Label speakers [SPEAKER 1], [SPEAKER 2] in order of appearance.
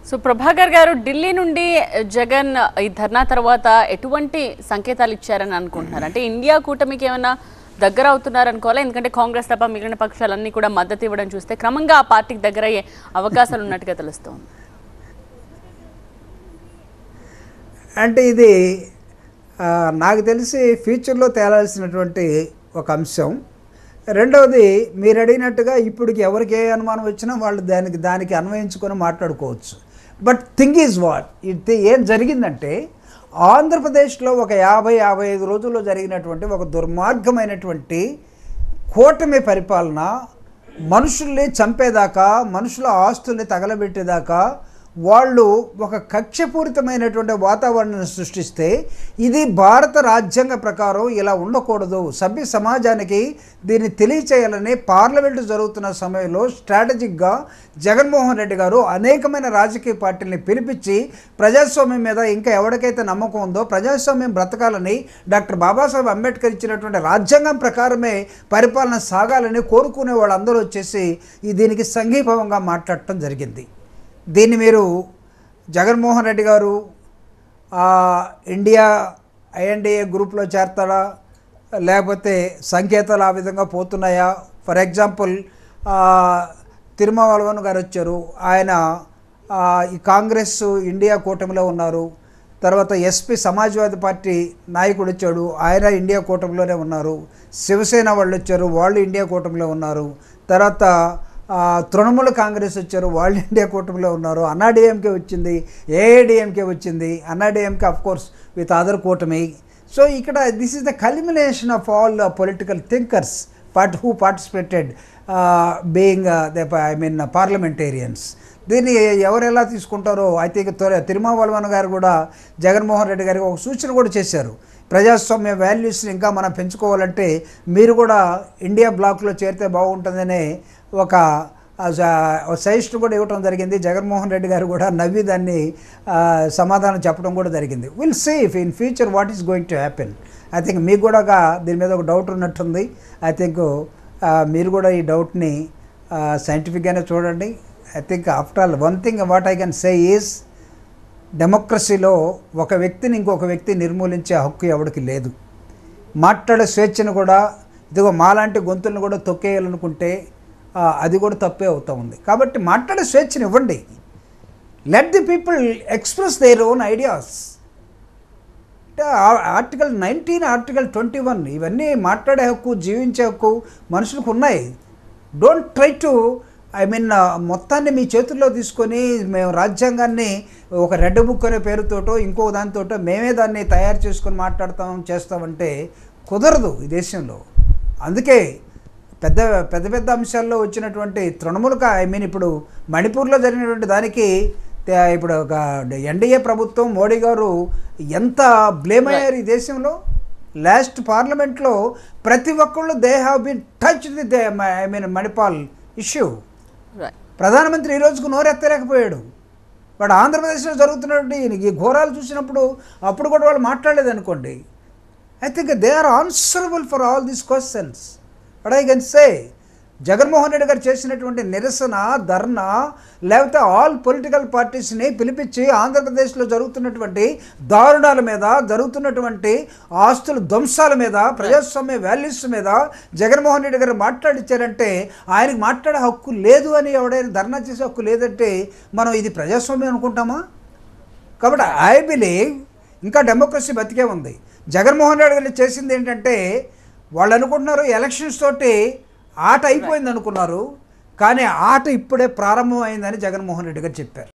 [SPEAKER 1] So Prabhakar గారు ఢిల్లీ నుండి జగన్ ఈ ధర్నా తర్వాత ఎటువంటి సంకేతాలు ఇచ్చారని అనుకుంటున్నారు? అంటే ఇండియా కూటమికి ఏమైనా దగ్గర అవుతున్నారు అనుకోవాలా? ఎందుకంటే కాంగ్రెస్ తప్ప మిగిలిన పక్షాలన్నీ కూడా మద్దతు ఇవ్వడం చూస్తే క్రమంగా ఆ పార్టీకి దగ్గర అయ్యే అవకాశాలు ఉన్నట్టుగా తెలుస్తోంది.
[SPEAKER 2] అంటే ఇది నాకు తెలిసి ఫ్యూచర్లో తేలాల్సినటువంటి ఒక అంశం. రెండవది, మీరు అడిగినట్టుగా ఇప్పటికి ఎవరికి ఏ అనుమానం వచ్చినా వాళ్ళు దానికి అన్వయించుకొని మాట్లాడుకోవచ్చు. బట్ థింగ్ ఈజ్ వాట్ ఇది ఏం జరిగిందంటే, ఆంధ్రప్రదేశ్లో ఒక 50-55 రోజుల్లో జరిగినటువంటి ఒక దుర్మార్గమైనటువంటి కూటమి పరిపాలన, మనుషుల్ని చంపేదాకా, మనుషుల ఆస్తుల్ని తగలబెట్టేదాకా వాళ్ళు ఒక కక్షపూరితమైనటువంటి వాతావరణాన్ని సృష్టిస్తే, ఇది భారత రాజ్యాంగ ప్రకారం ఇలా ఉండకూడదు, సభ్య సమాజానికి దీన్ని తెలియచేయాలని పార్లమెంటు జరుగుతున్న సమయంలో స్ట్రాటజిక్గా జగన్మోహన్ రెడ్డి గారు అనేకమైన రాజకీయ పార్టీలని పిలిపించి ప్రజాస్వామ్యం మీద ఇంకా ఎవరికైతే నమ్మకం ఉందో, ప్రజాస్వామ్యం బ్రతకాలని డాక్టర్ బాబాసాహెబ్ అంబేద్కర్ ఇచ్చినటువంటి రాజ్యాంగం ప్రకారమే పరిపాలన సాగాలని కోరుకునే వాళ్ళందరూ వచ్చేసి దీనికి సంఘీభావంగా మాట్లాడటం జరిగింది. దీన్ని మీరు జగన్మోహన్ రెడ్డి గారు ఇండియా ఐఎన్డిఏ గ్రూప్లో చేరతారా, లేకపోతే సంకేతాలు ఆ విధంగా పోతున్నాయా? ఫర్ ఎగ్జాంపుల్ తిరుమావళవన్ గారు వచ్చారు, ఆయన ఈ కాంగ్రెస్ ఇండియా కూటమిలో ఉన్నారు. తర్వాత ఎస్పీ సమాజ్వాదీ పార్టీ నాయకుడు వచ్చాడు, ఆయన ఇండియా కూటమిలోనే ఉన్నారు. శివసేన వాళ్ళు వచ్చారు, వాళ్ళు ఇండియా కూటమిలో ఉన్నారు. తర్వాత తృణమూల కాంగ్రెస్ వచ్చారు, వాళ్ళు ఇండియా కూటమిలో ఉన్నారు. అన్నాడీఎంకే వచ్చింది, ఏఐడిఎంకే వచ్చింది. Anna DMK of course with other కూటమి. సో ఇక్కడ this is the culmination of all political thinkers who participated being parliamentarians. దీన్ని ఎవరు ఎలా తీసుకుంటారో ఐ థింక్ తిరుమావళవన్ గారు కూడా జగన్మోహన్ రెడ్డి గారికి ఒక సూచన కూడా చేశారు. ప్రజాస్వామ్య వాల్యూస్ని ఇంకా మనం పెంచుకోవాలంటే మీరు కూడా ఇండియా బ్లాక్లో చేరితే బాగుంటుందనే ఒక సజెషన్ కూడా ఇవ్వడం జరిగింది. జగన్మోహన్ రెడ్డి గారు కూడా నవ్వి దాన్ని సమాధానం చెప్పడం కూడా జరిగింది. Will see if in future what is going to happen. I think మీకు కూడా దీని మీద ఒక డౌట్ ఉన్నట్టుంది. ఐ థింక్ మీరు కూడా ఈ డౌట్ని సైంటిఫిక్గానే చూడండి. I think after all one thing what I can say is, డెమోక్రసీలో ఒక వ్యక్తిని ఇంకొక వ్యక్తి నిర్మూలించే హక్కు ఎవరికి లేదు. మాట్లాడే స్వేచ్ఛను కూడా ఇదిగో మాలాంటి గొంతులను కూడా తొక్కేయాలనుకుంటే అది కూడా తప్పే అవుతూ ఉంది. కాబట్టి మాట్లాడే స్వేచ్ఛను ఇవ్వండి. Let the people express their own ideas. Article 19, article 21 ఇవన్నీ మాట్లాడే హక్కు, జీవించే హక్కు మనుషులకు ఉన్నాయి. డోంట్ ట్రై టు మొత్తాన్ని మీ చేతుల్లో తీసుకొని మేము రాజ్యాంగాన్ని ఒక రెడ్ బుక్ అనే పేరుతోటో ఇంకో దానితోటో మేమే దాన్ని తయారు చేసుకొని చేస్తామంటే కుదరదు ఈ దేశంలో. అందుకే పెద్ద పెద్ద అంశాల్లో వచ్చినటువంటి తృణమూలక ఇప్పుడు మణిపూర్లో జరిగినటువంటి దానికి ఇప్పుడు ఎన్డీఏ ప్రభుత్వం, మోడీ గారు ఎంత బ్లేమ్ అయ్యారు ఈ దేశంలో. లాస్ట్ పార్లమెంట్లో ప్రతి ఒక్కళ్ళు they have been touch the Manipal issue. ప్రధానమంత్రి ఈ రోజుకు నోరెత్తలేకపోయాడు. వాడు ఆంధ్రప్రదేశ్లో జరుగుతున్నటువంటి ఈ ఘోరాలు చూసినప్పుడు అప్పుడు కూడా వాళ్ళు మాట్లాడలేదనుకోండి. I think they are answerable for all these questions. But I can say Jaganmohan Reddy గారు చేసినటువంటి నిరసన, ధర్నా, లేకపోతే ఆల్ పొలిటికల్ పార్టీస్ని పిలిపించి ఆంధ్రప్రదేశ్లో జరుగుతున్నటువంటి దారుణాల మీద, జరుగుతున్నటువంటి ఆస్తుల ధ్వంసాల మీద, ప్రజాస్వామ్య వాల్యూస్ మీద జగన్మోహన్ రెడ్డి గారు మాట్లాడిచ్చారంటే ఆయనకు మాట్లాడే హక్కు లేదు అని, ఎవడైనా ధర్నా చేసే హక్కు లేదంటే మనం ఇది ప్రజాస్వామ్యం అనుకుంటామా? కాబట్టి ఐ బిలీవ్ ఇంకా డెమోక్రసీ బతికే ఉంది. జగన్మోహన్ రెడ్డి గారు చేసింది ఏంటంటే, వాళ్ళు అనుకుంటున్నారు ఎలక్షన్స్ తోటి ఆట అయిపోయింది అనుకున్నారు, కానీ ఆట ఇప్పుడే ప్రారంభం అయిందని జగన్మోహన్ రెడ్డి గారు చెప్పారు.